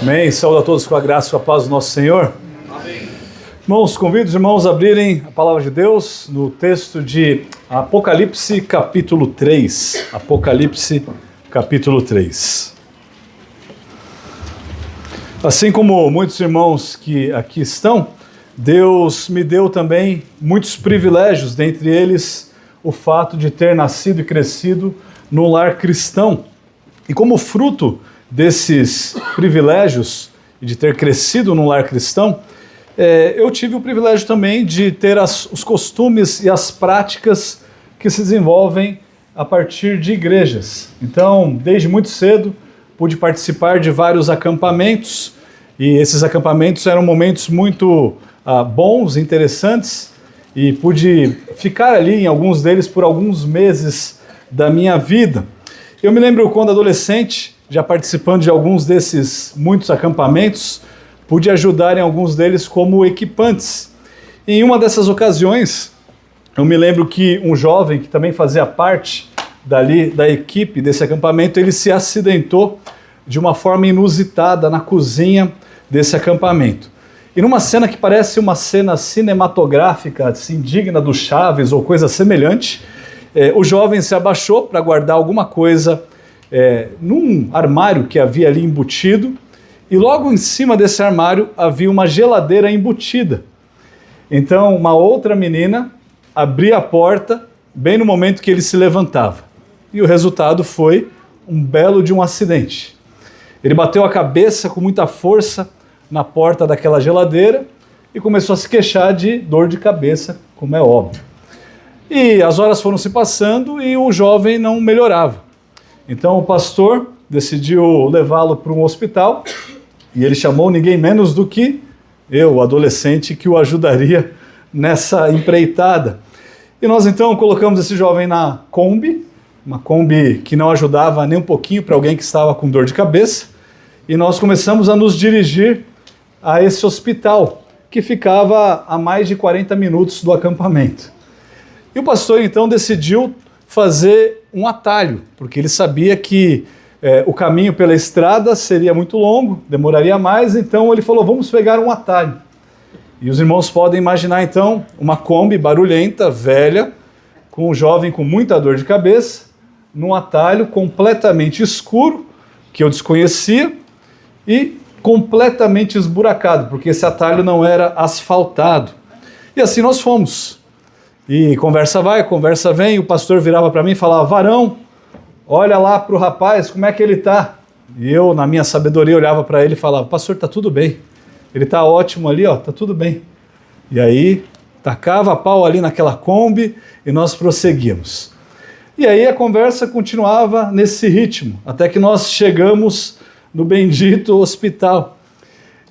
Amém. Saúde a todos com a graça e com a paz do nosso Senhor. Amém. Irmãos, convido os irmãos a abrirem a palavra de Deus no texto de Apocalipse capítulo 3. Apocalipse capítulo 3. Assim como muitos irmãos que aqui estão, Deus me deu também muitos privilégios, dentre eles o fato de ter nascido e crescido num lar cristão. E como fruto desses privilégios e de ter crescido num lar cristão, eu tive o privilégio também de ter os costumes e as práticas que se desenvolvem a partir de igrejas. Então, desde muito cedo, pude participar de vários acampamentos, e esses acampamentos eram momentos muito bons, interessantes, e pude ficar ali em alguns deles por alguns meses da minha vida. Eu me lembro quando adolescente, já participando de alguns desses muitos acampamentos, pude ajudar em alguns deles como equipantes. Em uma dessas ocasiões, eu me lembro que um jovem que também fazia parte da equipe desse acampamento, ele se acidentou de uma forma inusitada na cozinha desse acampamento. E numa cena que parece uma cena cinematográfica, assim, digna do Chaves ou coisa semelhante, o jovem se abaixou para guardar alguma coisa num armário que havia ali embutido, e logo em cima desse armário havia uma geladeira embutida. Então uma outra menina abria a porta bem no momento que ele se levantava. E o resultado foi um belo de um acidente. Ele bateu a cabeça com muita força na porta daquela geladeira e começou a se queixar de dor de cabeça, como é óbvio. E as horas foram se passando e o jovem não melhorava. Então o pastor decidiu levá-lo para um hospital e ele chamou ninguém menos do que eu, o adolescente, que o ajudaria nessa empreitada. E nós então colocamos esse jovem na Kombi, uma Kombi que não ajudava nem um pouquinho para alguém que estava com dor de cabeça, e nós começamos a nos dirigir a esse hospital, que ficava a mais de 40 minutos do acampamento. E o pastor então decidiu fazer um atalho, porque ele sabia que o caminho pela estrada seria muito longo, demoraria mais, então ele falou, vamos pegar um atalho. E os irmãos podem imaginar então uma Kombi barulhenta, velha, com um jovem com muita dor de cabeça, num atalho completamente escuro, que eu desconhecia, e completamente esburacado, porque esse atalho não era asfaltado. E assim nós fomos. E conversa vai, conversa vem, o pastor virava para mim e falava, varão, olha lá para o rapaz, como é que ele está? E eu, na minha sabedoria, olhava para ele e falava, pastor, está tudo bem. Ele está ótimo ali, ó, está tudo bem. E aí, tacava a pau ali naquela Kombi e nós prosseguíamos. E aí a conversa continuava nesse ritmo, até que nós chegamos no bendito hospital.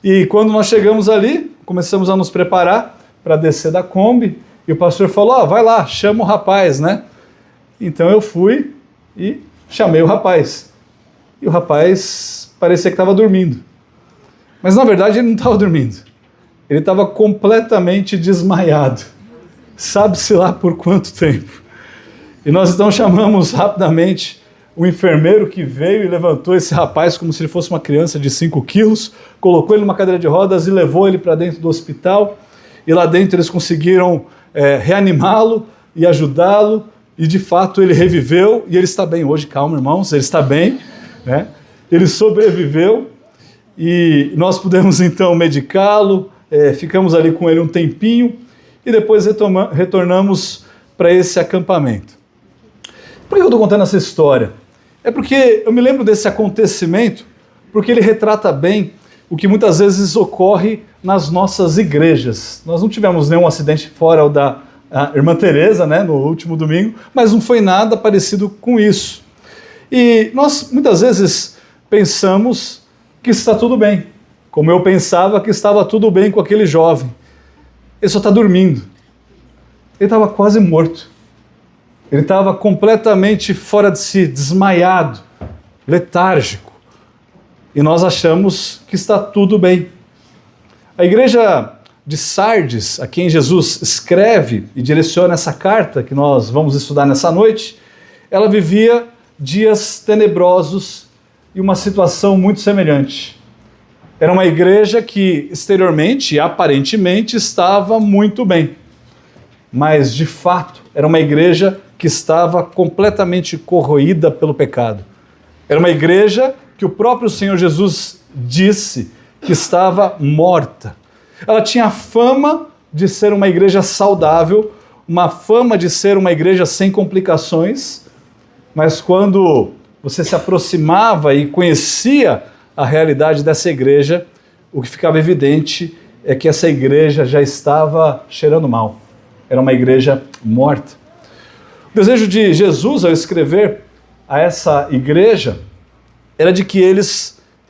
E quando nós chegamos ali, começamos a nos preparar para descer da Kombi, e o pastor falou, vai lá, chama o rapaz, né? Então eu fui e chamei o rapaz. E o rapaz parecia que estava dormindo. Mas na verdade ele não estava dormindo. Ele estava completamente desmaiado. Sabe-se lá por quanto tempo. E nós então chamamos rapidamente o enfermeiro que veio e levantou esse rapaz como se ele fosse uma criança de 5 quilos, colocou ele numa cadeira de rodas e levou ele para dentro do hospital. E lá dentro eles conseguiram reanimá-lo e ajudá-lo, e de fato ele reviveu, e ele está bem hoje, calma irmãos, ele está bem, né? Ele sobreviveu, e nós pudemos então medicá-lo, ficamos ali com ele um tempinho, e depois retornamos para esse acampamento. Por que eu estou contando essa história? É porque eu me lembro desse acontecimento, porque ele retrata bem o que muitas vezes ocorre nas nossas igrejas. Nós não tivemos nenhum acidente fora o da irmã Teresa, né, no último domingo, mas não foi nada parecido com isso. E nós muitas vezes pensamos que está tudo bem, como eu pensava que estava tudo bem com aquele jovem. Ele só está dormindo. Ele estava quase morto. Ele estava completamente fora de si, desmaiado, letárgico. E nós achamos que está tudo bem. A igreja de Sardes, a quem Jesus escreve e direciona essa carta que nós vamos estudar nessa noite, ela vivia dias tenebrosos e uma situação muito semelhante. Era uma igreja que exteriormente e aparentemente estava muito bem, mas de fato era uma igreja que estava completamente corroída pelo pecado. Era uma igreja que o próprio Senhor Jesus disse que estava morta. Ela tinha a fama de ser uma igreja saudável, uma fama de ser uma igreja sem complicações, mas quando você se aproximava e conhecia a realidade dessa igreja, o que ficava evidente é que essa igreja já estava cheirando mal. Era uma igreja morta. O desejo de Jesus ao escrever a essa igreja era de que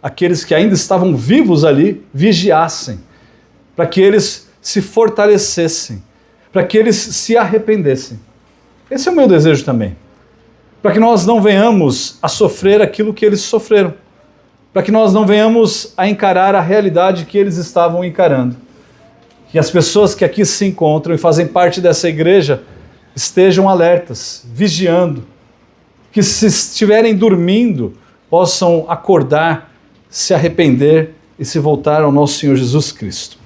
aqueles que ainda estavam vivos ali, vigiassem, para que eles se fortalecessem, para que eles se arrependessem. Esse é o meu desejo também. Para que nós não venhamos a sofrer aquilo que eles sofreram. Para que nós não venhamos a encarar a realidade que eles estavam encarando. Que as pessoas que aqui se encontram e fazem parte dessa igreja estejam alertas, vigiando. Que se estiverem dormindo, possam acordar, se arrepender e se voltar ao nosso Senhor Jesus Cristo.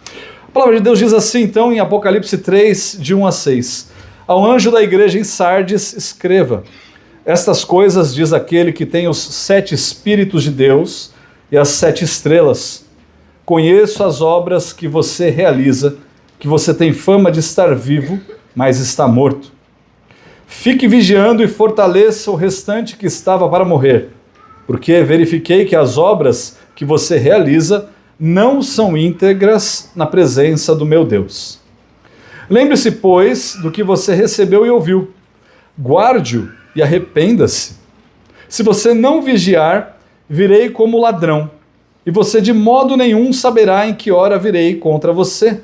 A palavra de Deus diz assim, então, em Apocalipse 3, de 1 a 6. Ao anjo da igreja em Sardes, escreva: estas coisas diz aquele que tem os 7 Espíritos de Deus e as 7 estrelas. Conheço as obras que você realiza, que você tem fama de estar vivo, mas está morto. Fique vigiando e fortaleça o restante que estava para morrer, porque verifiquei que as obras que você realiza não são íntegras na presença do meu Deus. Lembre-se, pois, do que você recebeu e ouviu. Guarde-o e arrependa-se. Se você não vigiar, virei como ladrão, e você de modo nenhum saberá em que hora virei contra você.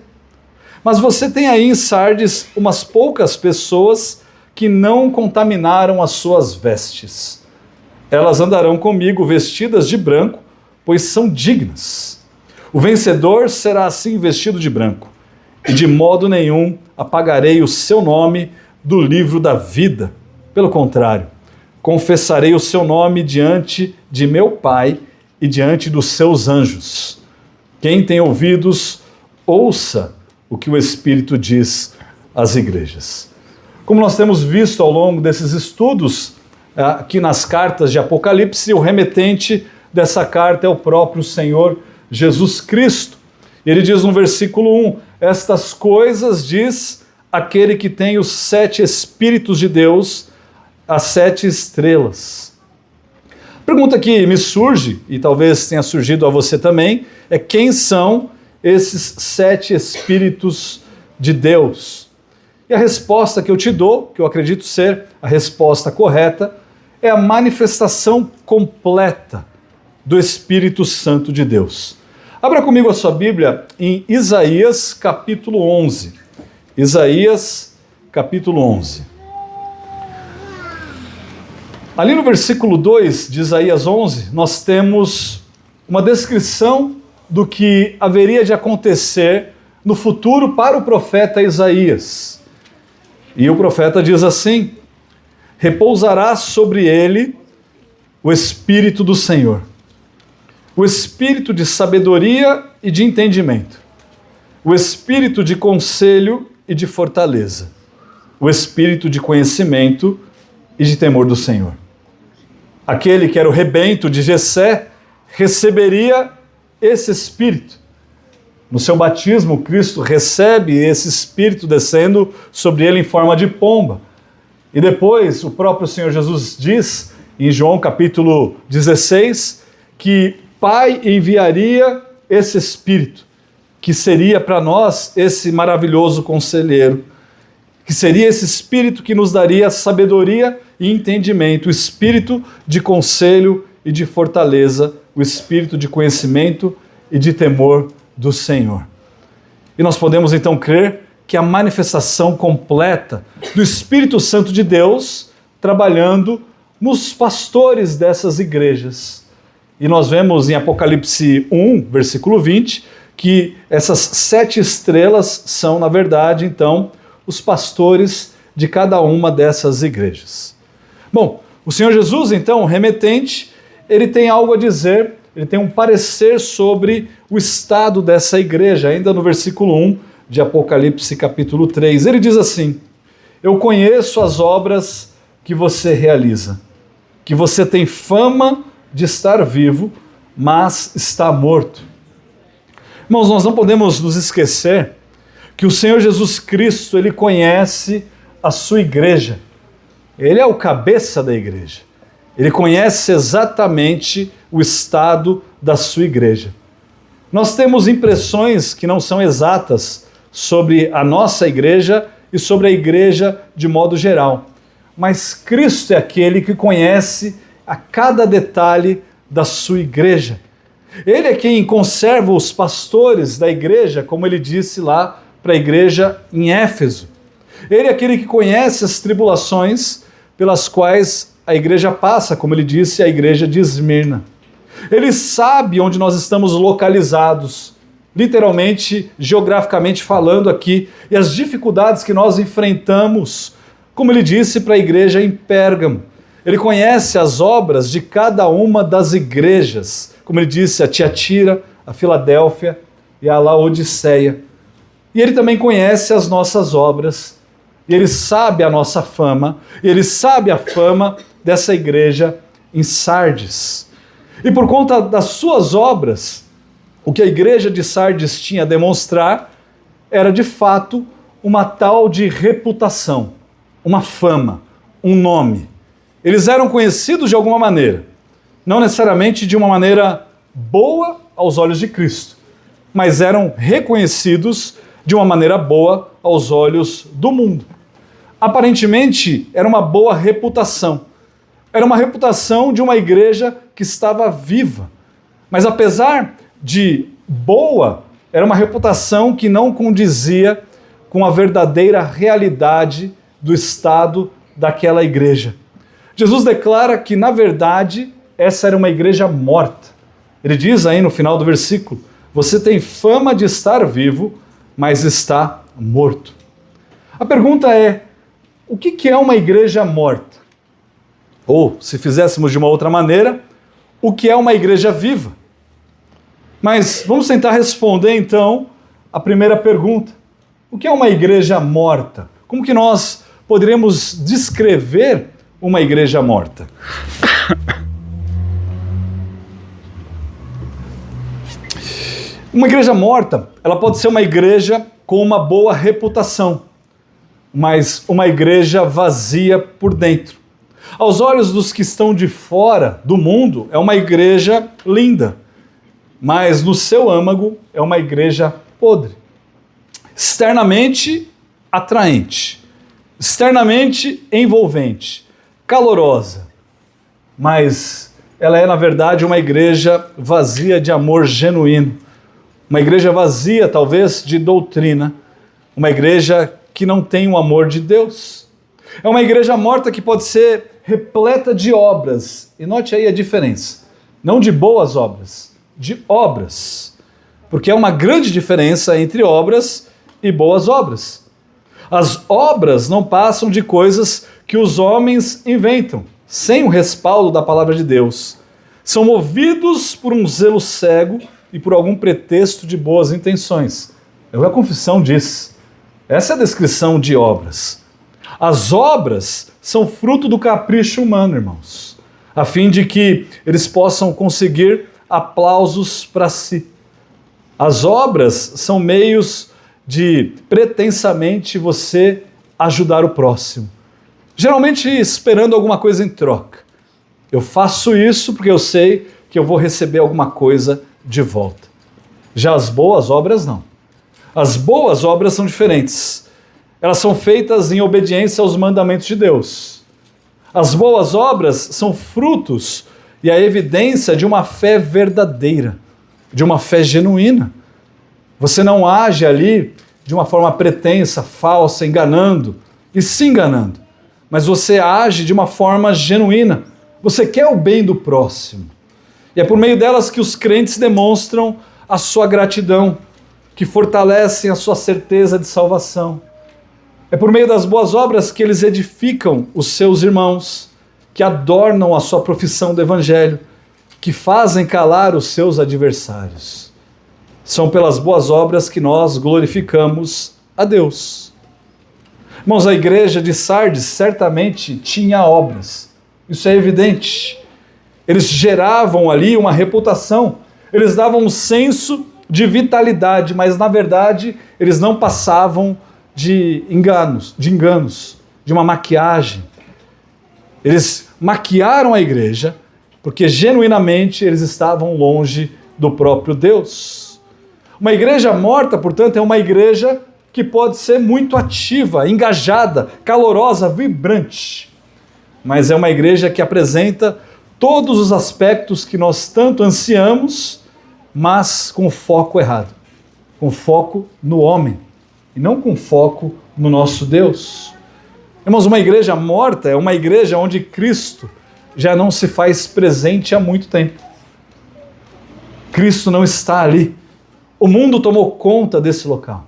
Mas você tem aí em Sardes umas poucas pessoas que não contaminaram as suas vestes. Elas andarão comigo vestidas de branco, pois são dignas. O vencedor será assim vestido de branco, e de modo nenhum apagarei o seu nome do livro da vida. Pelo contrário, confessarei o seu nome diante de meu Pai e diante dos seus anjos. Quem tem ouvidos, ouça o que o Espírito diz às igrejas. Como nós temos visto ao longo desses estudos, aqui nas cartas de Apocalipse, o remetente dessa carta é o próprio Senhor Jesus Cristo. Ele diz no versículo 1, estas coisas diz aquele que tem os 7 Espíritos de Deus, as 7 estrelas. A pergunta que me surge, e talvez tenha surgido a você também, é quem são esses 7 Espíritos de Deus? E a resposta que eu te dou, que eu acredito ser a resposta correta, é a manifestação completa do Espírito Santo de Deus. Abra comigo a sua Bíblia em Isaías capítulo 11. Isaías capítulo 11. Ali no versículo 2 de Isaías 11, nós temos uma descrição do que haveria de acontecer no futuro para o profeta Isaías. E o profeta diz assim: repousará sobre ele o Espírito do Senhor, o Espírito de sabedoria e de entendimento, o Espírito de conselho e de fortaleza, o Espírito de conhecimento e de temor do Senhor. Aquele que era o rebento de Jessé receberia esse Espírito. No seu batismo, Cristo recebe esse Espírito descendo sobre ele em forma de pomba. E depois o próprio Senhor Jesus diz, em João capítulo 16, que Pai enviaria esse Espírito, que seria para nós esse maravilhoso conselheiro, que seria esse Espírito que nos daria sabedoria e entendimento, o Espírito de conselho e de fortaleza, o Espírito de conhecimento e de temor do Senhor. E nós podemos então crer que a manifestação completa do Espírito Santo de Deus trabalhando nos pastores dessas igrejas. E nós vemos em Apocalipse 1, versículo 20, que essas 7 estrelas são, na verdade, então, os pastores de cada uma dessas igrejas. Bom, o Senhor Jesus, então, o remetente, ele tem algo a dizer ele tem um parecer sobre o estado dessa igreja, ainda no versículo 1 de Apocalipse capítulo 3. Ele diz assim: eu conheço as obras que você realiza, que você tem fama de estar vivo, mas está morto. Irmãos, nós não podemos nos esquecer que o Senhor Jesus Cristo, ele conhece a sua igreja. Ele é o cabeça da igreja. Ele conhece exatamente o estado da sua igreja. Nós temos impressões que não são exatas sobre a nossa igreja e sobre a igreja de modo geral. Mas Cristo é aquele que conhece a cada detalhe da sua igreja. Ele é quem conserva os pastores da igreja, como ele disse lá para a igreja em Éfeso. Ele é aquele que conhece as tribulações pelas quais a igreja passa, como ele disse à igreja de Esmirna. Ele sabe onde nós estamos localizados, literalmente, geograficamente falando aqui, e as dificuldades que nós enfrentamos, como ele disse para a igreja em Pérgamo. Ele conhece as obras de cada uma das igrejas, como ele disse a Tiatira, a Filadélfia e a Laodiceia. E ele também conhece as nossas obras, e ele sabe a nossa fama, e ele sabe a fama dessa igreja em Sardes. E por conta das suas obras, o que a igreja de Sardes tinha a demonstrar era de fato uma tal de reputação, uma fama, um nome. Eles eram conhecidos de alguma maneira, não necessariamente de uma maneira boa aos olhos de Cristo, mas eram reconhecidos de uma maneira boa aos olhos do mundo. Aparentemente, era uma boa reputação. Era uma reputação de uma igreja que estava viva. Mas apesar de boa, era uma reputação que não condizia com a verdadeira realidade do estado daquela igreja. Jesus declara que, na verdade, essa era uma igreja morta. Ele diz aí no final do versículo: você tem fama de estar vivo, mas está morto. A pergunta é: o que é uma igreja morta? Ou, se fizéssemos de uma outra maneira, o que é uma igreja viva? Mas vamos tentar responder então a primeira pergunta. O que é uma igreja morta? Como que nós poderíamos descrever uma igreja morta? Uma igreja morta, ela pode ser uma igreja com uma boa reputação, mas uma igreja vazia por dentro. Aos olhos dos que estão de fora do mundo, é uma igreja linda, mas no seu âmago é uma igreja podre. Externamente atraente, externamente envolvente, calorosa, mas ela é, na verdade, uma igreja vazia de amor genuíno, uma igreja vazia, talvez, de doutrina, uma igreja que não tem o amor de Deus. É uma igreja morta que pode ser repleta de obras, e note aí a diferença, não de boas obras, de obras, porque é uma grande diferença entre obras e boas obras. As obras não passam de coisas que os homens inventam, sem o respaldo da palavra de Deus. São movidos por um zelo cego e por algum pretexto de boas intenções. É o que a confissão diz. Essa é a descrição de obras. As obras são fruto do capricho humano, irmãos, a fim de que eles possam conseguir aplausos para si. As obras são meios de pretensamente você ajudar o próximo, geralmente esperando alguma coisa em troca. Eu faço isso porque eu sei que eu vou receber alguma coisa de volta. Já as boas obras não. As boas obras são diferentes. Elas são feitas em obediência aos mandamentos de Deus. As boas obras são frutos e a evidência de uma fé verdadeira, de uma fé genuína. Você não age ali de uma forma pretensa, falsa, enganando e se enganando, mas você age de uma forma genuína. Você quer o bem do próximo. E é por meio delas que os crentes demonstram a sua gratidão, que fortalecem a sua certeza de salvação. É por meio das boas obras que eles edificam os seus irmãos, que adornam a sua profissão do evangelho, que fazem calar os seus adversários. São pelas boas obras que nós glorificamos a Deus. Irmãos, a igreja de Sardes certamente tinha obras, isso é evidente. Eles geravam ali uma reputação, eles davam um senso de vitalidade, mas na verdade eles não passavam de enganos, de uma maquiagem. Eles maquiaram a igreja porque genuinamente eles estavam longe do próprio Deus. Uma igreja morta, portanto, é uma igreja que pode ser muito ativa, engajada, calorosa, vibrante. Mas é uma igreja que apresenta todos os aspectos que nós tanto ansiamos, mas com foco errado, com foco no homem, e não com foco no nosso Deus. Irmãos, uma igreja morta é uma igreja onde Cristo já não se faz presente há muito tempo. Cristo não está ali. O mundo tomou conta desse local,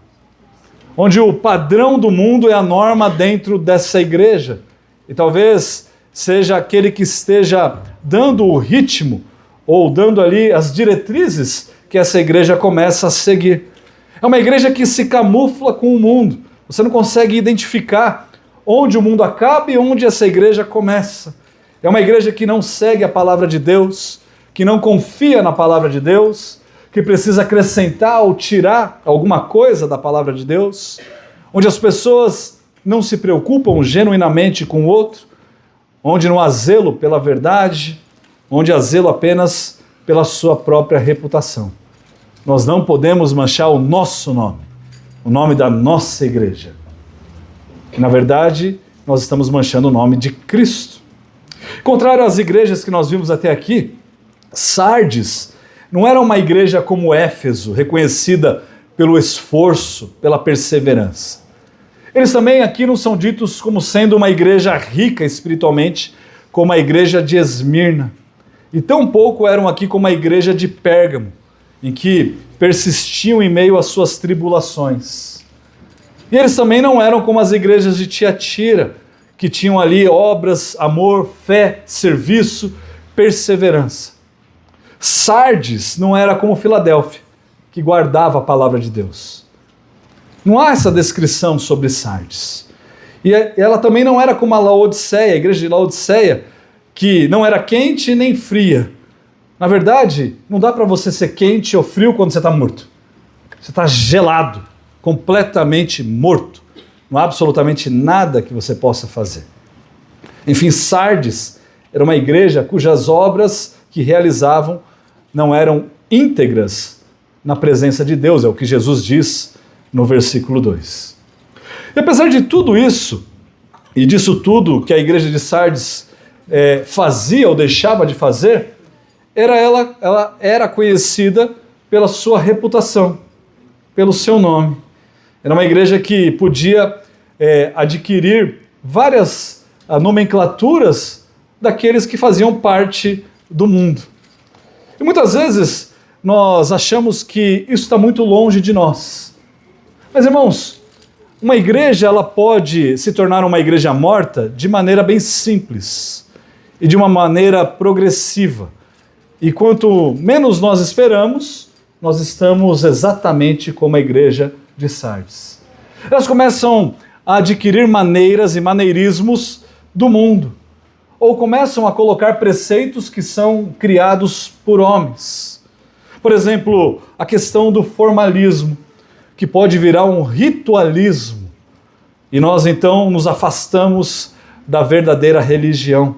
onde o padrão do mundo é a norma dentro dessa igreja, e talvez seja aquele que esteja dando o ritmo, ou dando ali as diretrizes que essa igreja começa a seguir. É uma igreja que se camufla com o mundo. Você não consegue identificar onde o mundo acaba e onde essa igreja começa. É uma igreja que não segue a palavra de Deus, que não confia na palavra de Deus, que precisa acrescentar ou tirar alguma coisa da palavra de Deus, onde as pessoas não se preocupam genuinamente com o outro, onde não há zelo pela verdade, onde há zelo apenas pela sua própria reputação. Nós não podemos manchar o nosso nome, o nome da nossa igreja. E, na verdade, nós estamos manchando o nome de Cristo. Contrário às igrejas que nós vimos até aqui, Sardes não era uma igreja como Éfeso, reconhecida pelo esforço, pela perseverança. Eles também aqui não são ditos como sendo uma igreja rica espiritualmente, como a igreja de Esmirna. E tampouco eram aqui como a igreja de Pérgamo, em que persistiam em meio às suas tribulações. E eles também não eram como as igrejas de Tiatira, que tinham ali obras, amor, fé, serviço, perseverança. Sardes não era como Filadélfia, que guardava a palavra de Deus. Não há essa descrição sobre Sardes. E ela também não era como a Laodiceia, a igreja de Laodiceia, que não era quente nem fria. Na verdade, não dá para você ser quente ou frio quando você está morto. Você está gelado, completamente morto. Não há absolutamente nada que você possa fazer. Enfim, Sardes era uma igreja cujas obras que realizavam não eram íntegras na presença de Deus, é o que Jesus diz no versículo 2. E apesar de tudo isso, e disso tudo que a igreja de Sardes fazia ou deixava de fazer, ela era conhecida pela sua reputação, pelo seu nome. Era uma igreja que podia adquirir várias nomenclaturas daqueles que faziam parte do mundo. E muitas vezes nós achamos que isso está muito longe de nós. Mas, irmãos, uma igreja ela pode se tornar uma igreja morta de maneira bem simples e de uma maneira progressiva. E quanto menos nós esperamos, nós estamos exatamente como a igreja de Sardes. Elas começam a adquirir maneiras e maneirismos do mundo, ou começam a colocar preceitos que são criados por homens. Por exemplo, a questão do formalismo, que pode virar um ritualismo, e nós então nos afastamos da verdadeira religião.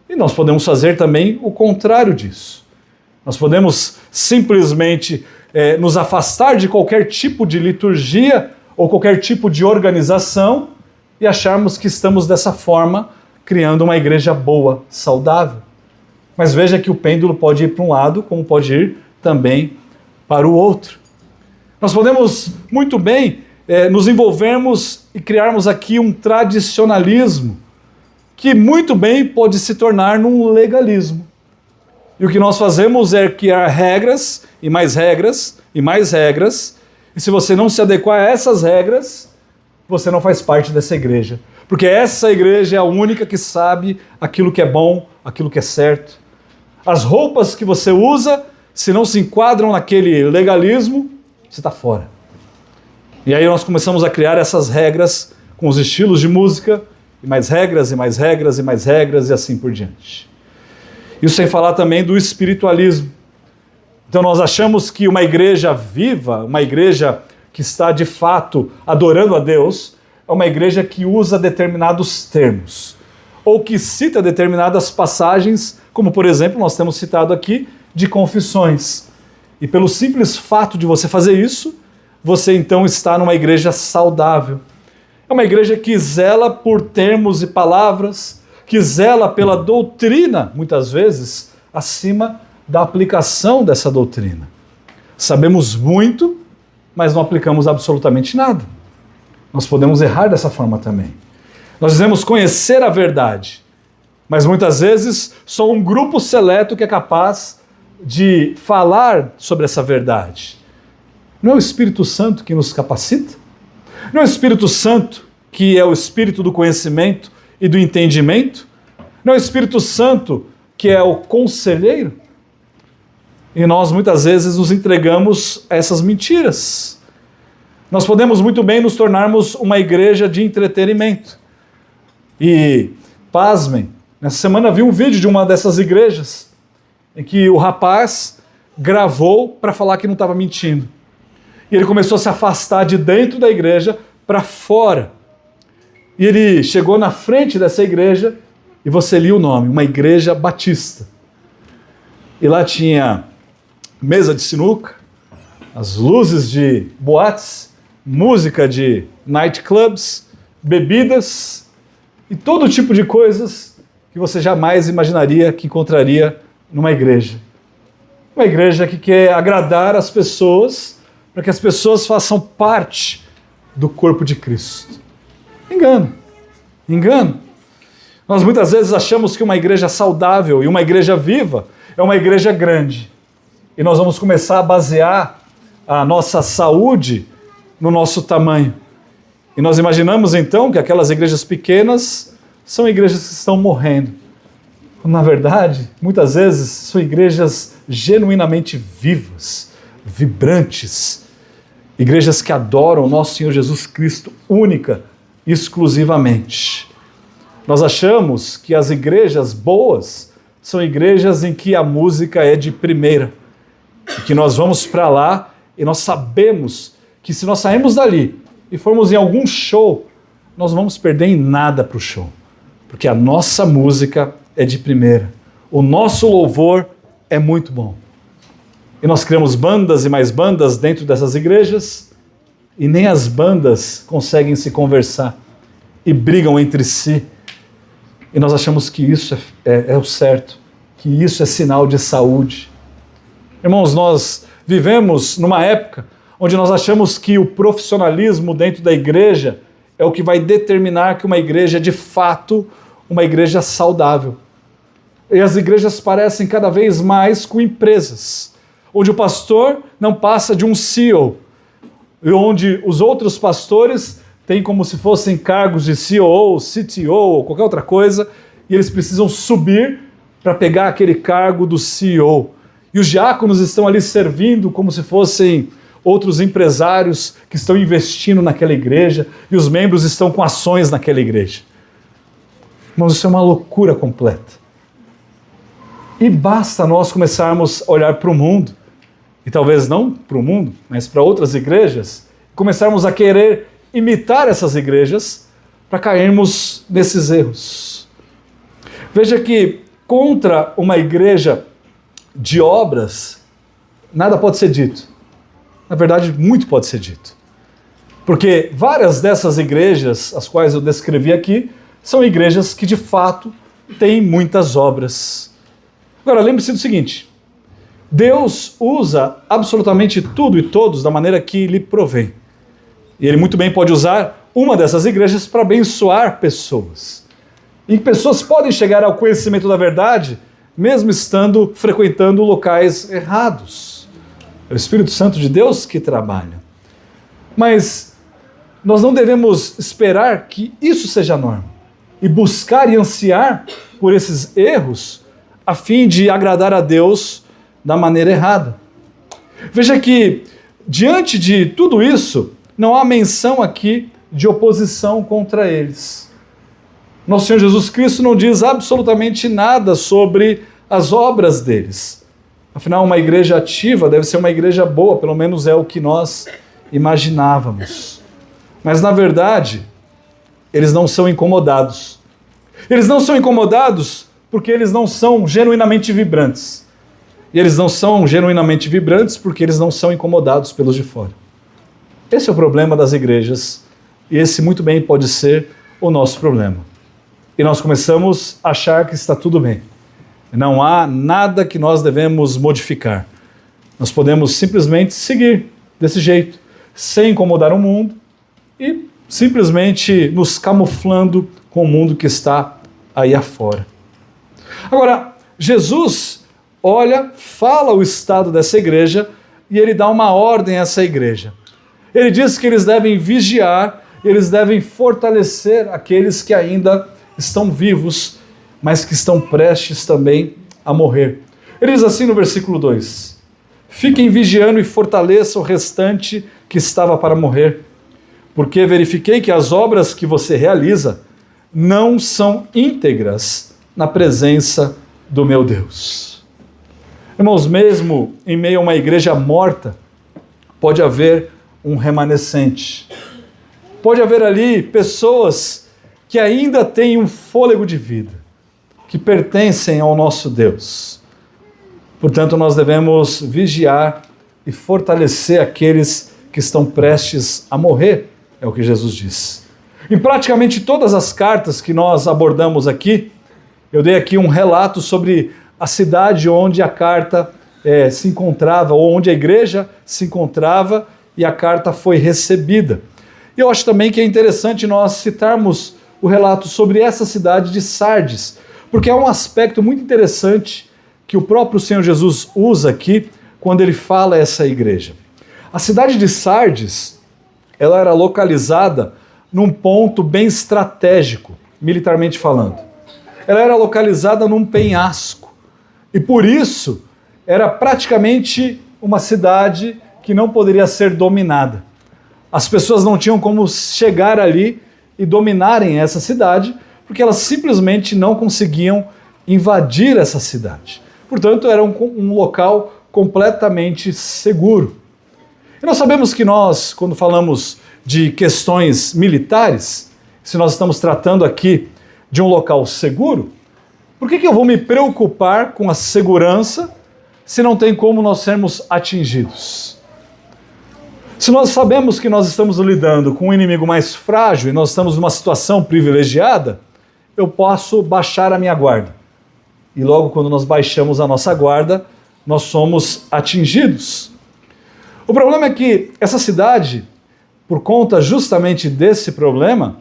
E nós podemos fazer também o contrário disso. Nós podemos simplesmente nos afastar de qualquer tipo de liturgia ou qualquer tipo de organização e acharmos que estamos dessa forma criando uma igreja boa, saudável. Mas veja que o pêndulo pode ir para um lado, como pode ir também para o outro. Nós podemos muito bem nos envolvermos e criarmos aqui um tradicionalismo que muito bem pode se tornar num legalismo. E o que nós fazemos é criar regras, e mais regras, e mais regras, e se você não se adequar a essas regras, você não faz parte dessa igreja. Porque essa igreja é a única que sabe aquilo que é bom, aquilo que é certo. As roupas que você usa, se não se enquadram naquele legalismo, você está fora. E aí nós começamos a criar essas regras com os estilos de música, e mais regras, e mais regras, e mais regras, e assim por diante. Isso sem falar também do espiritualismo. Então nós achamos que uma igreja viva, uma igreja que está de fato adorando a Deus, é uma igreja que usa determinados termos, ou que cita determinadas passagens, como por exemplo, nós temos citado aqui, de confissões. E pelo simples fato de você fazer isso, você então está numa igreja saudável. É uma igreja que zela por termos e palavras, que zela pela doutrina, muitas vezes, acima da aplicação dessa doutrina. Sabemos muito, mas não aplicamos absolutamente nada. Nós podemos errar dessa forma também. Nós dizemos conhecer a verdade, mas muitas vezes só um grupo seleto que é capaz de falar sobre essa verdade. Não é o Espírito Santo que nos capacita? Não é o Espírito Santo que é o Espírito do conhecimento e do entendimento? Não é o Espírito Santo que é o conselheiro? E nós muitas vezes nos entregamos a essas mentiras. Nós podemos muito bem nos tornarmos uma igreja de entretenimento. E, pasmem, nessa semana vi um vídeo de uma dessas igrejas em que o rapaz gravou para falar que não estava mentindo. E ele começou a se afastar de dentro da igreja para fora. E ele chegou na frente dessa igreja e você lia o nome, uma igreja batista. E lá tinha mesa de sinuca, as luzes de boates, música de nightclubs, bebidas e todo tipo de coisas que você jamais imaginaria que encontraria numa igreja. Uma igreja que quer agradar as pessoas para que as pessoas façam parte do corpo de Cristo. Engano. Nós muitas vezes achamos que uma igreja saudável e uma igreja viva é uma igreja grande. E nós vamos começar a basear a nossa saúde no nosso tamanho. E nós imaginamos então que aquelas igrejas pequenas são igrejas que estão morrendo. Na verdade, muitas vezes são igrejas genuinamente vivas, vibrantes, igrejas que adoram o nosso Senhor Jesus Cristo única, exclusivamente. Nós achamos que as igrejas boas são igrejas em que a música é de primeira, e que nós vamos para lá e nós sabemos que se nós sairmos dali e formos em algum show, nós vamos perder em nada para o show, porque a nossa música é de primeira, o nosso louvor é muito bom. E nós criamos bandas e mais bandas dentro dessas igrejas, e nem as bandas conseguem se conversar, e brigam entre si, e nós achamos que isso é o certo, que isso é sinal de saúde. Irmãos, nós vivemos numa época onde nós achamos que o profissionalismo dentro da igreja é o que vai determinar que uma igreja é de fato uma igreja saudável. E as igrejas parecem cada vez mais com empresas, onde o pastor não passa de um CEO, e onde os outros pastores têm como se fossem cargos de COO, CTO ou qualquer outra coisa, e eles precisam subir para pegar aquele cargo do CEO. E os diáconos estão ali servindo como se fossem outros empresários que estão investindo naquela igreja, e os membros estão com ações naquela igreja. Irmãos, isso é uma loucura completa. E basta nós começarmos a olhar para o mundo, e talvez não para o mundo, mas para outras igrejas, começarmos a querer imitar essas igrejas para cairmos nesses erros. Veja que contra uma igreja de obras, nada pode ser dito. Na verdade, muito pode ser dito. Porque várias dessas igrejas, as quais eu descrevi aqui, são igrejas que de fato têm muitas obras. Agora, lembre-se do seguinte: Deus usa absolutamente tudo e todos da maneira que lhe provém. E Ele muito bem pode usar uma dessas igrejas para abençoar pessoas. E pessoas podem chegar ao conhecimento da verdade, mesmo estando frequentando locais errados. É o Espírito Santo de Deus que trabalha. Mas nós não devemos esperar que isso seja a norma e buscar e ansiar por esses erros a fim de agradar a Deus da maneira errada. Veja que, diante de tudo isso, não há menção aqui de oposição contra eles. Nosso Senhor Jesus Cristo não diz absolutamente nada sobre as obras deles. Afinal, uma igreja ativa deve ser uma igreja boa, pelo menos é o que nós imaginávamos. Mas, na verdade, eles não são incomodados. Eles não são incomodados porque eles não são genuinamente vibrantes. E eles não são genuinamente vibrantes porque eles não são incomodados pelos de fora. Esse é o problema das igrejas, e esse muito bem pode ser o nosso problema. E nós começamos a achar que está tudo bem. Não há nada que nós devemos modificar. Nós podemos simplesmente seguir desse jeito, sem incomodar o mundo e simplesmente nos camuflando com o mundo que está aí afora. Agora, Jesus olha, fala o estado dessa igreja e ele dá uma ordem a essa igreja. Ele diz que eles devem vigiar, eles devem fortalecer aqueles que ainda estão vivos, mas que estão prestes também a morrer. Ele diz assim no versículo 2: fiquem vigiando e fortaleçam o restante que estava para morrer, porque verifiquei que as obras que você realiza não são íntegras na presença do meu Deus. Irmãos, mesmo em meio a uma igreja morta, pode haver um remanescente. Pode haver ali pessoas que ainda têm um fôlego de vida, que pertencem ao nosso Deus. Portanto, nós devemos vigiar e fortalecer aqueles que estão prestes a morrer, é o que Jesus diz. Em praticamente todas as cartas que nós abordamos aqui, eu dei aqui um relato sobre a cidade onde a carta se encontrava, ou onde a igreja se encontrava e a carta foi recebida. E eu acho também que é interessante nós citarmos o relato sobre essa cidade de Sardes, porque é um aspecto muito interessante que o próprio Senhor Jesus usa aqui quando ele fala a essa igreja. A cidade de Sardes, ela era localizada num ponto bem estratégico, militarmente falando. Ela era localizada num penhasco e por isso era praticamente uma cidade que não poderia ser dominada. As pessoas não tinham como chegar ali e dominarem essa cidade, porque elas simplesmente não conseguiam invadir essa cidade. Portanto, era um local completamente seguro. E nós sabemos que nós, quando falamos de questões militares, se nós estamos tratando aqui de um local seguro, por que eu vou me preocupar com a segurança se não tem como nós sermos atingidos? Se nós sabemos que nós estamos lidando com um inimigo mais frágil e nós estamos numa situação privilegiada, eu posso baixar a minha guarda. E logo quando nós baixamos a nossa guarda, nós somos atingidos. O problema é que essa cidade, por conta justamente desse problema,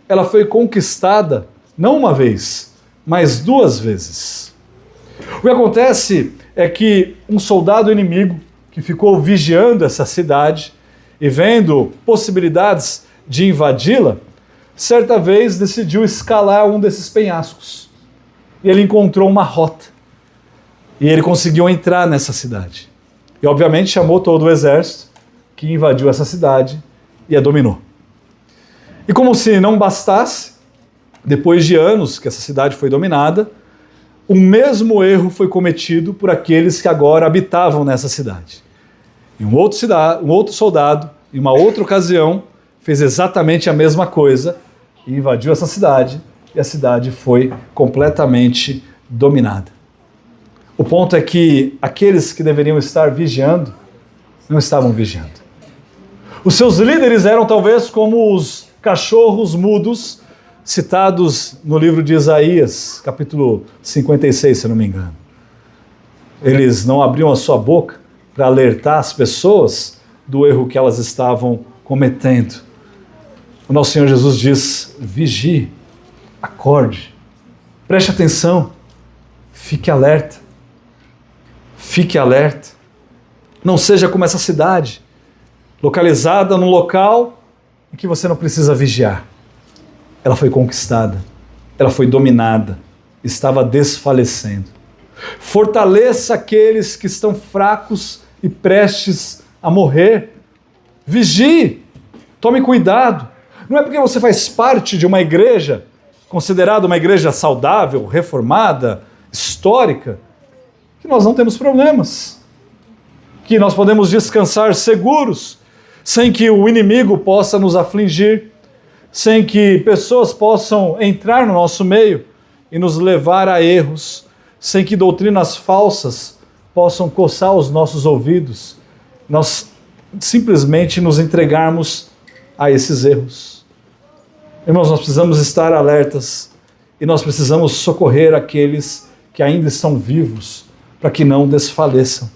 ela foi conquistada não uma vez, mas 2 vezes. O que acontece é que um soldado inimigo que ficou vigiando essa cidade e vendo possibilidades de invadi-la, certa vez decidiu escalar um desses penhascos. E ele encontrou uma rota. E ele conseguiu entrar nessa cidade. E obviamente chamou todo o exército que invadiu essa cidade e a dominou. E como se não bastasse, depois de anos que essa cidade foi dominada, o mesmo erro foi cometido por aqueles que agora habitavam nessa cidade. E um outro soldado, em uma outra ocasião, fez exatamente a mesma coisa e invadiu essa cidade, e a cidade foi completamente dominada. O ponto é que aqueles que deveriam estar vigiando, não estavam vigiando. Os seus líderes eram talvez como os cachorros mudos citados no livro de Isaías, capítulo 56, se eu não me engano. Eles não abriam a sua boca para alertar as pessoas do erro que elas estavam cometendo. O nosso Senhor Jesus diz: vigie, acorde, preste atenção, fique alerta. Fique alerta. Não seja como essa cidade, localizada num local em que você não precisa vigiar. Ela foi conquistada, ela foi dominada, estava desfalecendo. Fortaleça aqueles que estão fracos e prestes a morrer. Vigie, tome cuidado. Não é porque você faz parte de uma igreja, considerada uma igreja saudável, reformada, histórica, que nós não temos problemas, que nós podemos descansar seguros, sem que o inimigo possa nos afligir, sem que pessoas possam entrar no nosso meio e nos levar a erros, sem que doutrinas falsas possam coçar os nossos ouvidos, nós simplesmente nos entregarmos a esses erros. Irmãos, nós precisamos estar alertas e nós precisamos socorrer aqueles que ainda estão vivos para que não desfaleçam.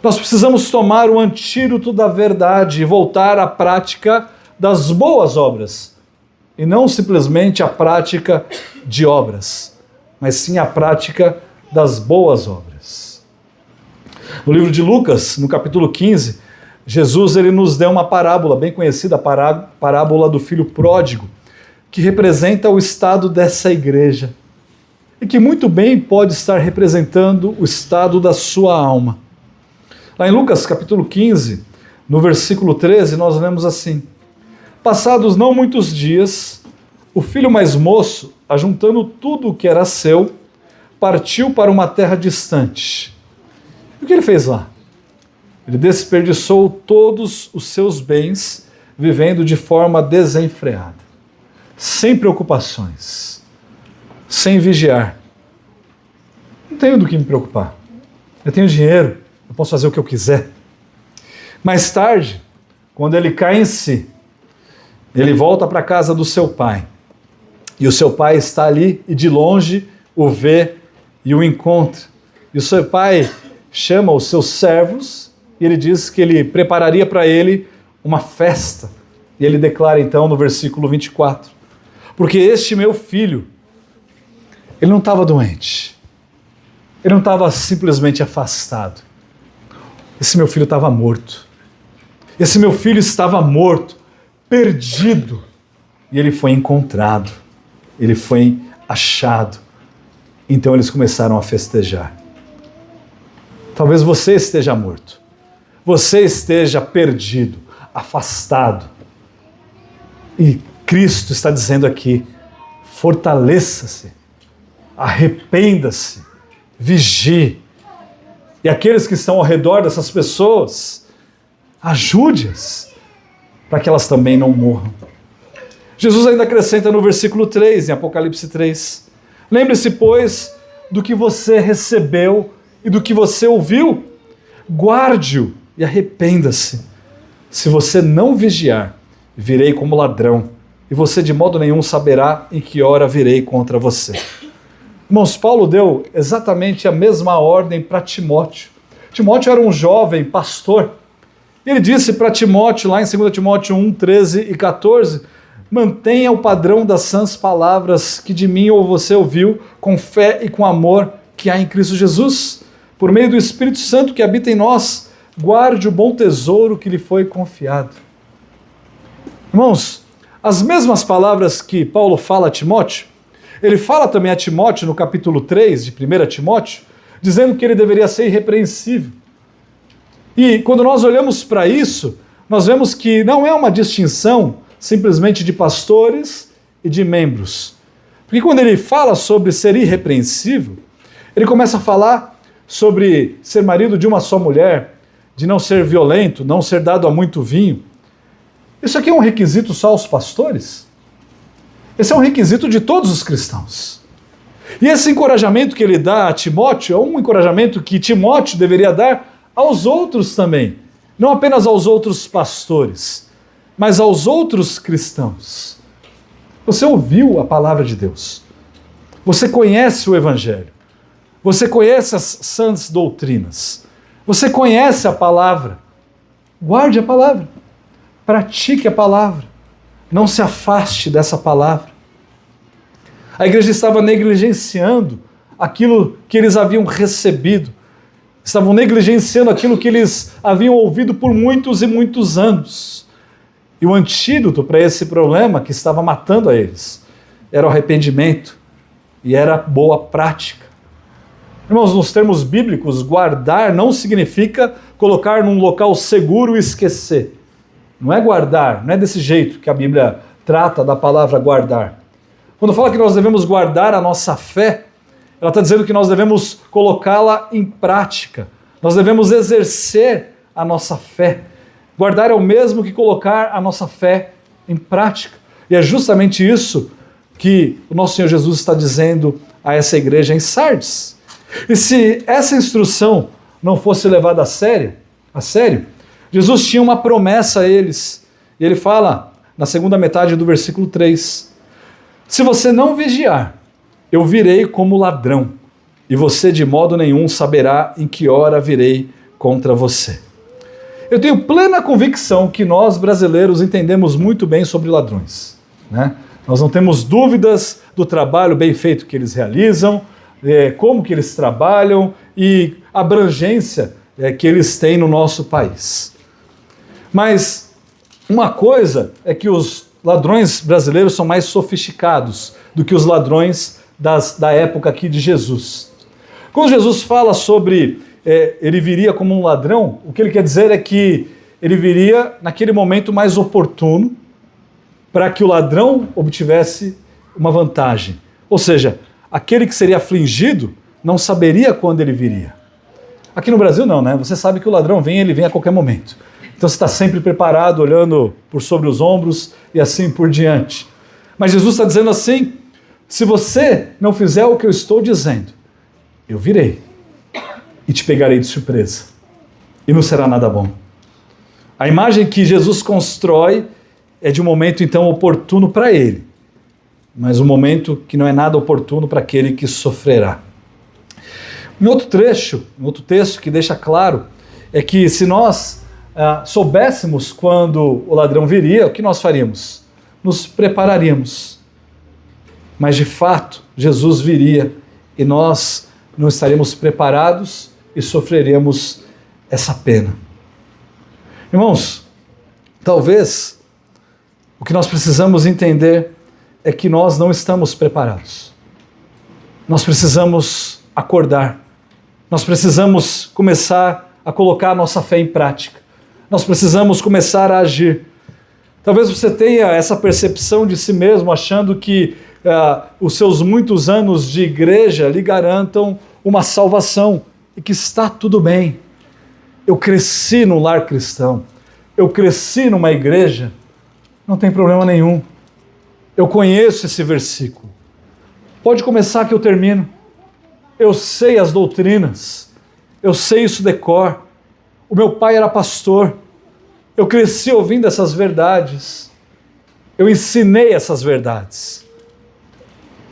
Nós precisamos tomar o antídoto da verdade e voltar à prática das boas obras, e não simplesmente a prática de obras, mas sim a prática das boas obras. No livro de Lucas, no capítulo 15, Jesus ele nos deu uma parábola bem conhecida, a parábola do filho pródigo, que representa o estado dessa igreja e que muito bem pode estar representando o estado da sua alma. Lá em Lucas capítulo 15, no versículo 13, nós lemos assim: passados não muitos dias, o filho mais moço, ajuntando tudo o que era seu, partiu para uma terra distante. E o que ele fez lá? Ele desperdiçou todos os seus bens, vivendo de forma desenfreada, sem preocupações, sem vigiar. Não tenho do que me preocupar. Eu tenho dinheiro, eu posso fazer o que eu quiser. Mais tarde, quando ele cai em si, ele volta para a casa do seu pai. E o seu pai está ali e de longe o vê e o encontra. E o seu pai chama os seus servos e ele diz que ele prepararia para ele uma festa. E ele declara então no versículo 24: porque este meu filho, ele não estava doente. Ele não estava simplesmente afastado. Esse meu filho estava morto. Esse meu filho estava morto, perdido. E ele foi encontrado. Ele foi achado. Então eles começaram a festejar. Talvez você esteja morto. Você esteja perdido, afastado. E Cristo está dizendo aqui: fortaleça-se, arrependa-se, vigie. E aqueles que estão ao redor dessas pessoas, ajude-as, para que elas também não morram. Jesus ainda acrescenta no versículo 3, em Apocalipse 3, lembre-se, pois, do que você recebeu e do que você ouviu, guarde-o e arrependa-se. Se você não vigiar, virei como ladrão, e você de modo nenhum saberá em que hora virei contra você. Irmãos, Paulo deu exatamente a mesma ordem para Timóteo. Timóteo era um jovem pastor. Ele disse para Timóteo, lá em 2 Timóteo 1, 13 e 14, mantenha o padrão das sãs palavras que de mim ou você ouviu, com fé e com amor que há em Cristo Jesus. Por meio do Espírito Santo que habita em nós, guarde o bom tesouro que lhe foi confiado. Irmãos, as mesmas palavras que Paulo fala a Timóteo, ele fala também a Timóteo no capítulo 3 de 1 Timóteo, dizendo que ele deveria ser irrepreensível. E quando nós olhamos para isso, nós vemos que não é uma distinção simplesmente de pastores e de membros. Porque quando ele fala sobre ser irrepreensível, ele começa a falar sobre ser marido de uma só mulher, de não ser violento, não ser dado a muito vinho. Isso aqui é um requisito só aos pastores? Esse é um requisito de todos os cristãos. E esse encorajamento que ele dá a Timóteo é um encorajamento que Timóteo deveria dar aos outros também. Não apenas aos outros pastores, mas aos outros cristãos. Você ouviu a palavra de Deus. Você conhece o Evangelho. Você conhece as sãs doutrinas. Você conhece a palavra. Guarde a palavra. Pratique a palavra. Não se afaste dessa palavra. A igreja estava negligenciando aquilo que eles haviam recebido. Estavam negligenciando aquilo que eles haviam ouvido por muitos e muitos anos. E o antídoto para esse problema que estava matando a eles era o arrependimento e era boa prática. Irmãos, nos termos bíblicos, guardar não significa colocar num local seguro e esquecer. Não é guardar, não é desse jeito que a Bíblia trata da palavra guardar. Quando fala que nós devemos guardar a nossa fé, ela está dizendo que nós devemos colocá-la em prática. Nós devemos exercer a nossa fé. Guardar é o mesmo que colocar a nossa fé em prática. E é justamente isso que o nosso Senhor Jesus está dizendo a essa igreja em Sardes. E se essa instrução não fosse levada a sério, Jesus tinha uma promessa a eles. E ele fala na segunda metade do versículo 3: se você não vigiar, eu virei como ladrão, e você de modo nenhum saberá em que hora virei contra você. Eu tenho plena convicção que nós brasileiros entendemos muito bem sobre ladrões, né? Nós não temos dúvidas do trabalho bem feito que eles realizam, como que eles trabalham e a abrangência que eles têm no nosso país. Mas uma coisa é que os ladrões brasileiros são mais sofisticados do que os ladrões da época aqui de Jesus. Quando Jesus fala sobre ele viria como um ladrão, o que ele quer dizer é que ele viria naquele momento mais oportuno para que o ladrão obtivesse uma vantagem. Ou seja, aquele que seria afligido não saberia quando ele viria. Aqui no Brasil não, né? Você sabe que o ladrão ele vem a qualquer momento. Então você está sempre preparado, olhando por sobre os ombros e assim por diante. Mas Jesus está dizendo assim: se você não fizer o que eu estou dizendo, eu virei e te pegarei de surpresa. E não será nada bom. A imagem que Jesus constrói é de um momento então oportuno para ele, mas um momento que não é nada oportuno para aquele que sofrerá. Um outro trecho, um outro texto que deixa claro é que se nós soubéssemos quando o ladrão viria, o que nós faríamos? Nos prepararíamos. Mas de fato, Jesus viria e nós não estaríamos preparados e sofreremos essa pena. Irmãos, talvez o que nós precisamos entender é que nós não estamos preparados. Nós precisamos acordar. Nós precisamos começar a colocar a nossa fé em prática. Nós precisamos começar a agir. Talvez você tenha essa percepção de si mesmo, achando que os seus muitos anos de igreja lhe garantam uma salvação e que está tudo bem. Eu cresci no lar cristão, eu cresci numa igreja, não tem problema nenhum. Eu conheço esse versículo. Pode começar que eu termino. Eu sei as doutrinas, eu sei isso de cor. O meu pai era pastor, eu cresci ouvindo essas verdades, eu ensinei essas verdades.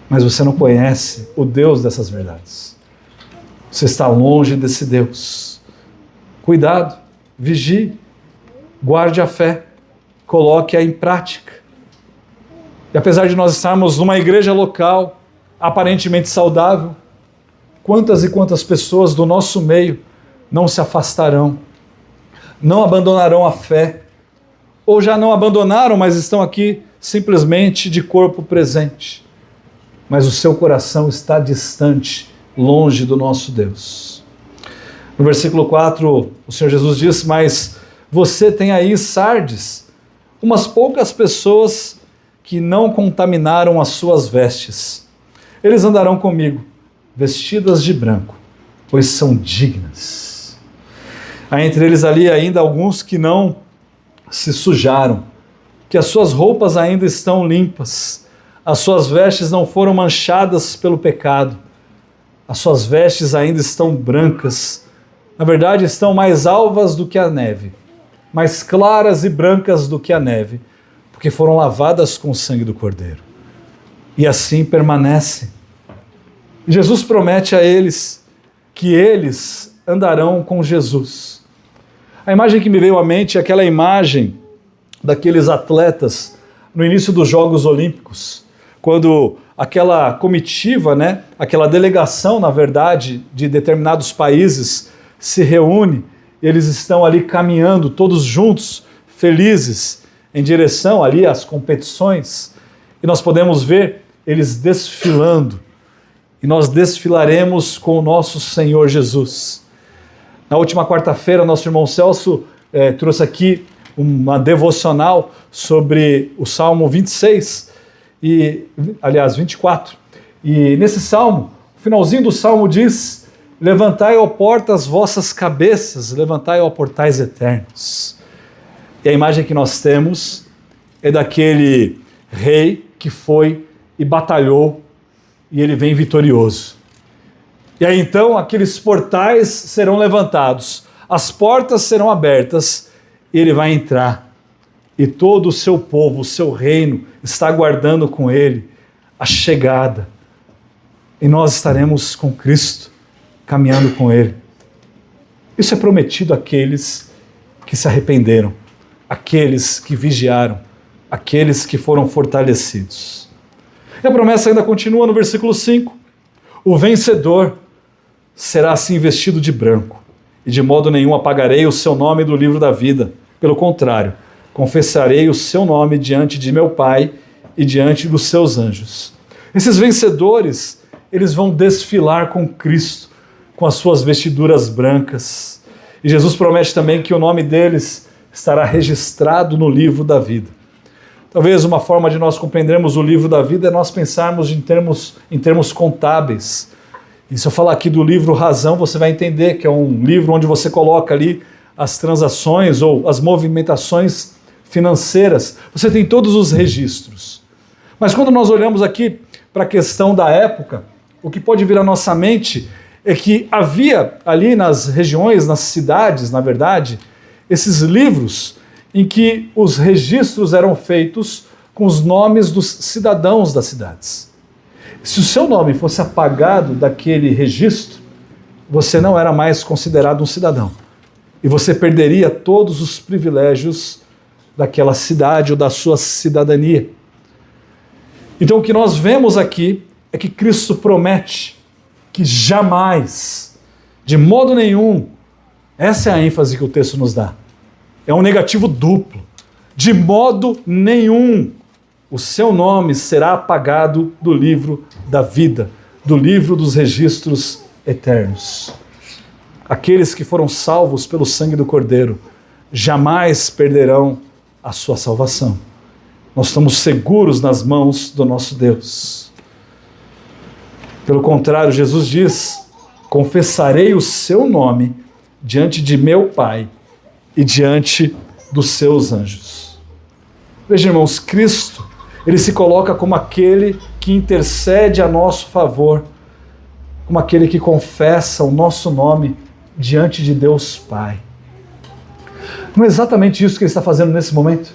Mas você não conhece o Deus dessas verdades. Você está longe desse Deus. Cuidado, vigie, guarde a fé, coloque-a em prática. E apesar de nós estarmos numa igreja local, aparentemente saudável, quantas e quantas pessoas do nosso meio não se afastarão, não abandonarão a fé, ou já não abandonaram, mas estão aqui simplesmente de corpo presente. Mas o seu coração está distante, longe do nosso Deus. No versículo 4, o Senhor Jesus diz: mas você tem aí Sardes, umas poucas pessoas que não contaminaram as suas vestes. Eles andarão comigo, vestidas de branco, pois são dignas. Há entre eles ali ainda alguns que não se sujaram, que as suas roupas ainda estão limpas, as suas vestes não foram manchadas pelo pecado, as suas vestes ainda estão brancas, na verdade estão mais alvas do que a neve, mais claras e brancas do que a neve, porque foram lavadas com o sangue do Cordeiro. E assim permanecem. Jesus promete a eles que eles andarão com Jesus. A imagem que me veio à mente é aquela imagem daqueles atletas no início dos Jogos Olímpicos, quando aquela comitiva, aquela delegação, na verdade, de determinados países se reúne e eles estão ali caminhando todos juntos, felizes, em direção ali às competições, e nós podemos ver eles desfilando. e nós desfilaremos com o nosso Senhor Jesus. Na última quarta-feira, nosso irmão Celso trouxe aqui uma devocional sobre o Salmo 26, aliás, 24. E nesse salmo, o finalzinho do salmo diz: levantai, ó portas, vossas cabeças, levantai, ó portais eternos. E a imagem que nós temos é daquele rei que foi e batalhou, e ele vem vitorioso. E aí então aqueles portais serão levantados, as portas serão abertas, e ele vai entrar. E todo o seu povo, o seu reino, está aguardando com ele a chegada. E nós estaremos com Cristo, caminhando com ele. Isso é prometido àqueles que se arrependeram, àqueles que vigiaram, àqueles que foram fortalecidos. E a promessa ainda continua no versículo 5. O vencedor será assim vestido de branco, e de modo nenhum apagarei o seu nome do livro da vida. Pelo contrário, confessarei o seu nome diante de meu Pai e diante dos seus anjos. Esses vencedores, eles vão desfilar com Cristo, com as suas vestiduras brancas. E Jesus promete também que o nome deles estará registrado no livro da vida. Talvez uma forma de nós compreendermos o livro da vida é nós pensarmos em termos contábeis. E se eu falar aqui do livro Razão, você vai entender que é um livro onde você coloca ali as transações ou as movimentações financeiras. Você tem todos os registros. Mas quando nós olhamos aqui para a questão da época, o que pode vir à nossa mente é que havia ali nas regiões, nas cidades, na verdade, esses livros em que os registros eram feitos com os nomes dos cidadãos das cidades. Se o seu nome fosse apagado daquele registro, você não era mais considerado um cidadão. E você perderia todos os privilégios daquela cidade ou da sua cidadania. Então o que nós vemos aqui é que Cristo promete que jamais, de modo nenhum, essa é a ênfase que o texto nos dá. É um negativo duplo. De modo nenhum o seu nome será apagado do livro da vida, do livro dos registros eternos. Aqueles que foram salvos pelo sangue do Cordeiro jamais perderão a sua salvação. Nós estamos seguros nas mãos do nosso Deus. Pelo contrário, Jesus diz: confessarei o seu nome diante de meu Pai e diante dos seus anjos. Veja, irmãos, Cristo, ele se coloca como aquele que intercede a nosso favor, como aquele que confessa o nosso nome diante de Deus Pai. Não é exatamente isso que ele está fazendo nesse momento?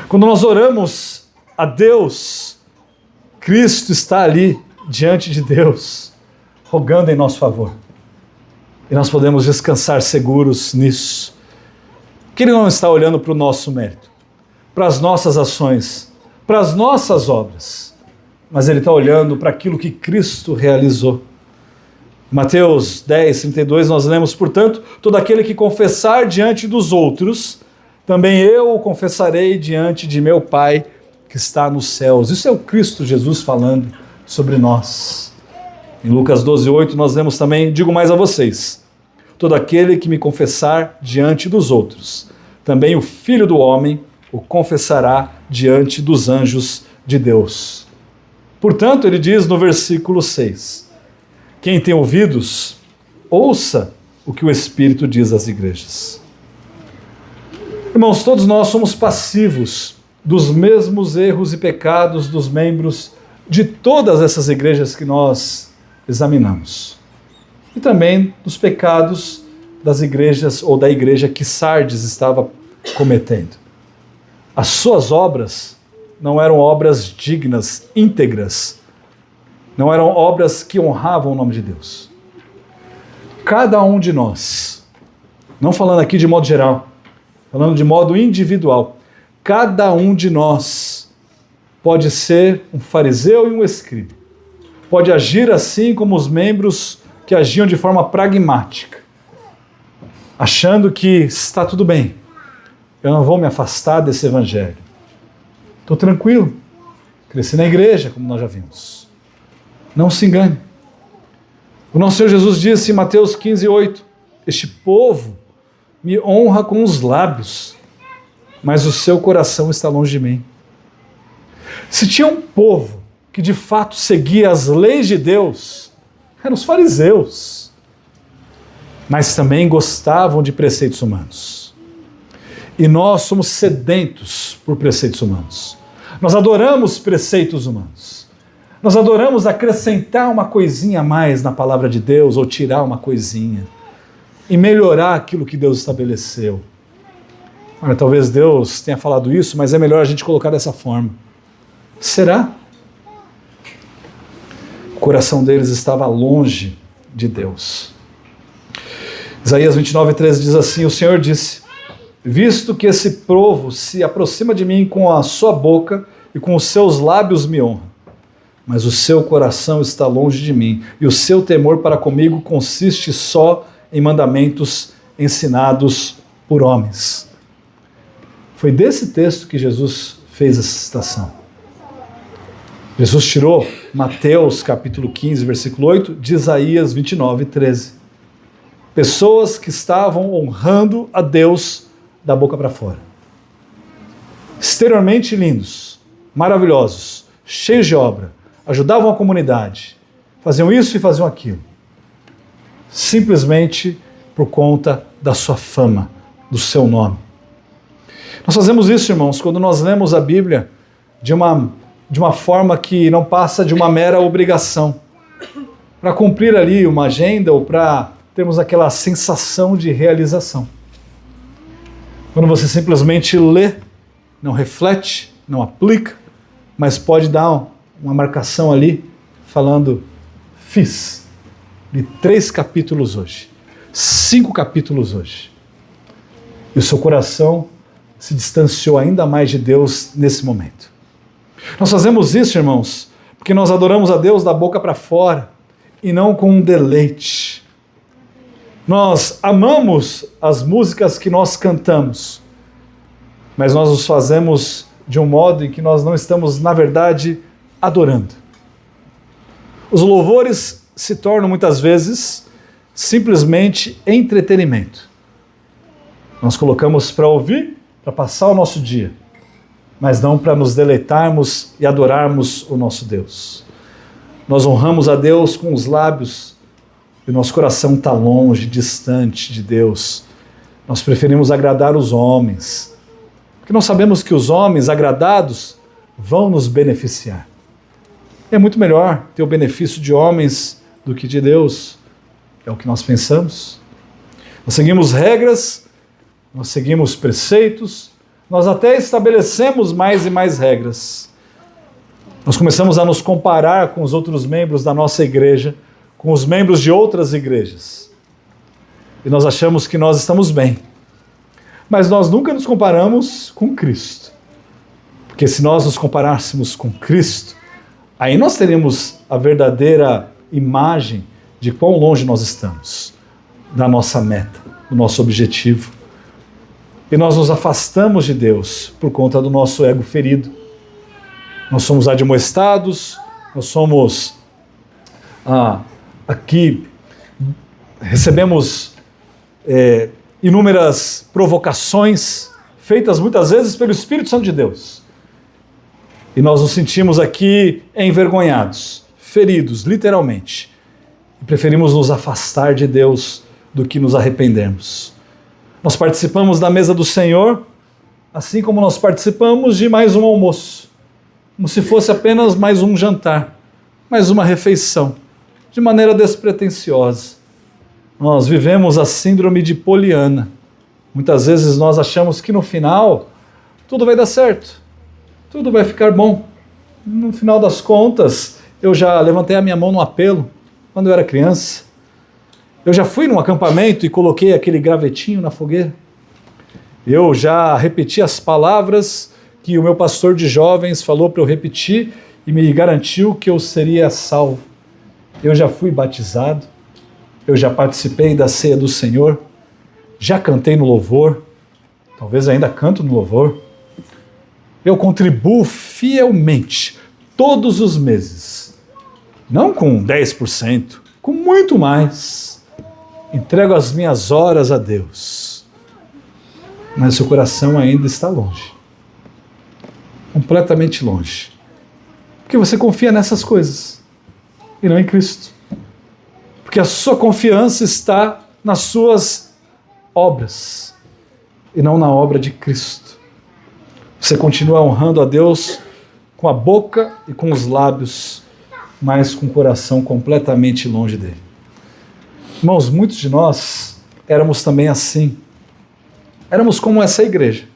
Quando nós oramos a Deus, Cristo está ali diante de Deus, rogando em nosso favor. E nós podemos descansar seguros nisso. Que ele não está olhando para o nosso mérito, para as nossas ações, para as nossas obras, mas ele está olhando para aquilo que Cristo realizou. Mateus 10, 32, nós lemos: portanto, todo aquele que confessar diante dos outros, também eu o confessarei diante de meu Pai que está nos céus. Isso é o Cristo Jesus falando sobre nós. Em Lucas 12, 8, nós lemos também: digo mais a vocês, todo aquele que me confessar diante dos outros, também o Filho do Homem o confessará diante dos anjos de Deus. Portanto, ele diz no versículo 6, quem tem ouvidos, ouça o que o Espírito diz às igrejas. Irmãos, todos nós somos passivos dos mesmos erros e pecados dos membros de todas essas igrejas que nós examinamos. E também dos pecados das igrejas ou da igreja que Sardes estava cometendo. As suas obras não eram obras dignas, íntegras, não eram obras que honravam o nome de Deus. Cada um de nós, não falando aqui de modo geral, falando de modo individual, cada um de nós pode ser um fariseu e um escriba. Pode agir assim como os membros que agiam de forma pragmática, achando que está tudo bem, eu não vou me afastar desse evangelho. Estou tranquilo, cresci na igreja, como nós já vimos. Não se engane. O nosso Senhor Jesus disse em Mateus 15:8, este povo me honra com os lábios, mas o seu coração está longe de mim. Se tinha um povo que de fato seguia as leis de Deus, eram os fariseus, mas também gostavam de preceitos humanos. E nós somos sedentos por preceitos humanos. Nós adoramos preceitos humanos. Nós adoramos acrescentar uma coisinha a mais na palavra de Deus, ou tirar uma coisinha, e melhorar aquilo que Deus estabeleceu. Olha, talvez Deus tenha falado isso, mas é melhor a gente colocar dessa forma. Será? O coração deles estava longe de Deus. Isaías 29:13 diz assim, o Senhor disse, visto que esse povo se aproxima de mim com a sua boca e com os seus lábios me honra, mas o seu coração está longe de mim, e o seu temor para comigo consiste só em mandamentos ensinados por homens. Foi desse texto que Jesus fez essa citação. Jesus tirou Mateus capítulo 15, versículo 8, de Isaías 29:13. Pessoas que estavam honrando a Deus da boca para fora. Exteriormente lindos, maravilhosos, cheios de obra, ajudavam a comunidade, faziam isso e faziam aquilo. Simplesmente por conta da sua fama, do seu nome. Nós fazemos isso, irmãos, quando nós lemos a Bíblia de uma forma que não passa de uma mera obrigação, para cumprir ali uma agenda ou para termos aquela sensação de realização. Quando você simplesmente lê, não reflete, não aplica, mas pode dar uma marcação ali, falando, fiz. Li 3 capítulos hoje, 5 capítulos hoje. E o seu coração se distanciou ainda mais de Deus nesse momento. Nós fazemos isso, irmãos, porque nós adoramos a Deus da boca para fora e não com um deleite. Nós amamos as músicas que nós cantamos, mas nós os fazemos de um modo em que nós não estamos, na verdade, adorando. Os louvores se tornam muitas vezes simplesmente entretenimento. Nós colocamos para ouvir, para passar o nosso dia, mas não para nos deleitarmos e adorarmos o nosso Deus. Nós honramos a Deus com os lábios e o nosso coração está longe, distante de Deus. Nós preferimos agradar os homens, porque nós sabemos que os homens agradados vão nos beneficiar. É muito melhor ter o benefício de homens do que de Deus. É o que nós pensamos. Nós seguimos regras, nós seguimos preceitos, nós até estabelecemos mais e mais regras. Nós começamos a nos comparar com os outros membros da nossa igreja, com os membros de outras igrejas. E nós achamos que nós estamos bem. Mas nós nunca nos comparamos com Cristo. Porque se nós nos comparássemos com Cristo, aí nós teríamos a verdadeira imagem de quão longe nós estamos da nossa meta, do nosso objetivo. E nós nos afastamos de Deus por conta do nosso ego ferido. Nós somos admoestados, nós somos aqui, recebemos inúmeras provocações feitas muitas vezes pelo Espírito Santo de Deus. E nós nos sentimos aqui envergonhados, feridos, literalmente. E preferimos nos afastar de Deus do que nos arrependermos. Nós participamos da mesa do Senhor, assim como nós participamos de mais um almoço, como se fosse apenas mais um jantar, mais uma refeição, de maneira despretensiosa. Nós vivemos a síndrome de Poliana. Muitas vezes nós achamos que no final tudo vai dar certo, tudo vai ficar bom. No final das contas, eu já levantei a minha mão no apelo quando eu era criança. Eu já fui num acampamento e coloquei aquele gravetinho na fogueira. Eu já repeti as palavras que o meu pastor de jovens falou para eu repetir e me garantiu que eu seria salvo. Eu já fui batizado, eu já participei da ceia do Senhor, já cantei no louvor, talvez ainda canto no louvor. Eu contribuo fielmente, todos os meses, Não com 10%, com muito mais. Entrego as minhas horas a Deus. Mas seu coração ainda está longe. Completamente longe. Porque você confia nessas coisas e não em Cristo. Porque a sua confiança está nas suas obras e não na obra de Cristo. Você continua honrando a Deus com a boca e com os lábios, mas com o coração completamente longe dele. Irmãos, muitos de nós éramos também assim. Éramos como essa igreja.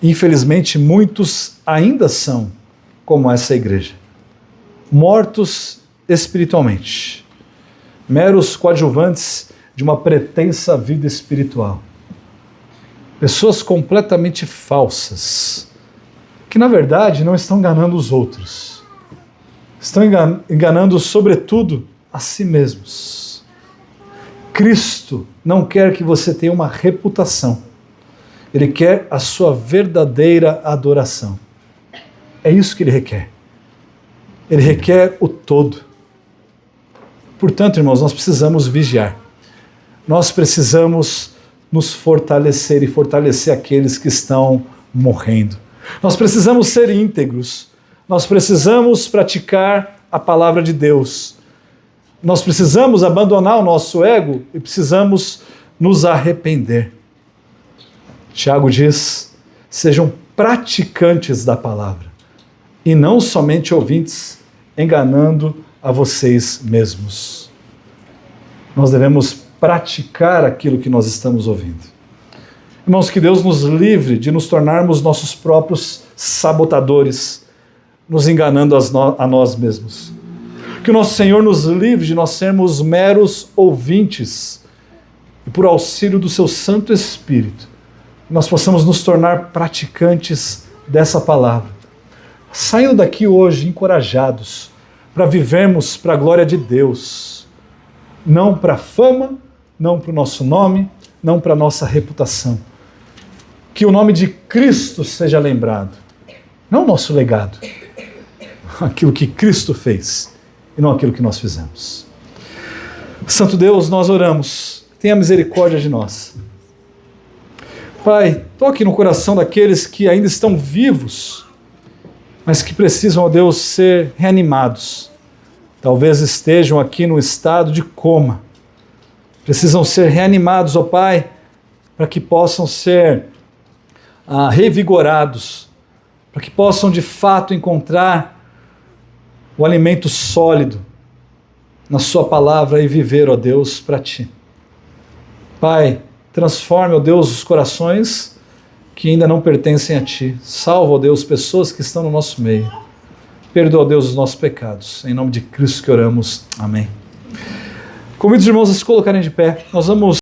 Infelizmente, muitos ainda são como essa igreja. Mortos espiritualmente. Meros coadjuvantes de uma pretensa vida espiritual. Pessoas completamente falsas, que na verdade não estão enganando os outros. Estão enganando sobretudo a si mesmos. Cristo não quer que você tenha uma reputação. Ele quer a sua verdadeira adoração. É isso que ele requer. Ele requer o todo. Portanto, irmãos, nós precisamos vigiar. Nós precisamos nos fortalecer e fortalecer aqueles que estão morrendo. Nós precisamos ser íntegros. Nós precisamos praticar a palavra de Deus. Nós precisamos abandonar o nosso ego e precisamos nos arrepender. Tiago diz: sejam praticantes da palavra e não somente ouvintes, enganando a vocês mesmos. Nós devemos praticar aquilo que nós estamos ouvindo. Irmãos, que Deus nos livre de nos tornarmos nossos próprios sabotadores, nos enganando a nós mesmos. Que o nosso Senhor nos livre de nós sermos meros ouvintes e por auxílio do seu Santo Espírito, nós possamos nos tornar praticantes dessa palavra. Saindo daqui hoje encorajados para vivermos para a glória de Deus, não para a fama, não para o nosso nome, não para a nossa reputação. Que o nome de Cristo seja lembrado, não o nosso legado, aquilo que Cristo fez e não aquilo que nós fizemos. Santo Deus, nós oramos, tenha misericórdia de nós. Pai, toque no coração daqueles que ainda estão vivos, mas que precisam, ó Deus, ser reanimados. Talvez estejam aqui no estado de coma. Precisam ser reanimados, ó Pai, para que possam ser revigorados, para que possam de fato encontrar o alimento sólido na sua palavra e viver, ó Deus, para Ti. Pai, transforme, ó Deus, os corações que ainda não pertencem a Ti. Salva, ó Deus, pessoas que estão no nosso meio. Perdoa, ó Deus, os nossos pecados. Em nome de Cristo que oramos. Amém. Convido os irmãos a se colocarem de pé. Nós vamos